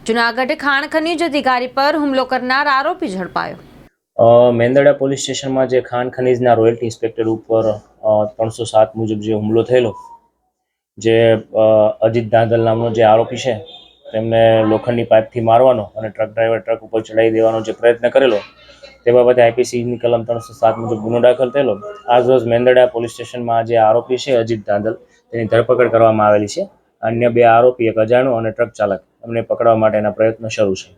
જૂનાગઢ ખાણ ખનીજ અધિકારી પર હુમલો કરનાર આરોપી ઝડપાયો। મેંદરડા પોલીસ સ્ટેશનમાં જે ખાણ ખનીજના રોયલ્ટી ઇન્સ્પેક્ટર ઉપર 307 મુજબ જે હુમલો થયેલો, જે અજીત ધાંધલ નામનો જે આરોપી છે તેમને લોખંડની પાઇપથી મારવાનો અને ટ્રક ડ્રાઈવર ટ્રક ઉપર ચડાવી દેવાનો જે પ્રયત્ન કરેલો, તે બાબતે આઈપીસીની કલમ 307 મુજબ ગુનો દાખલ થયેલો। આજ રોજ મેંદરડા પોલીસ સ્ટેશનમાં જે આરોપી છે અજીત ધાંધલ, તેની ધરપકડ કરવામાં આવેલી છે। અન્ય બે આરોપી, એક અજાણો અને ટ્રક ચાલક, એમને પકડવા માટેના પ્રયત્નો શરૂ છે।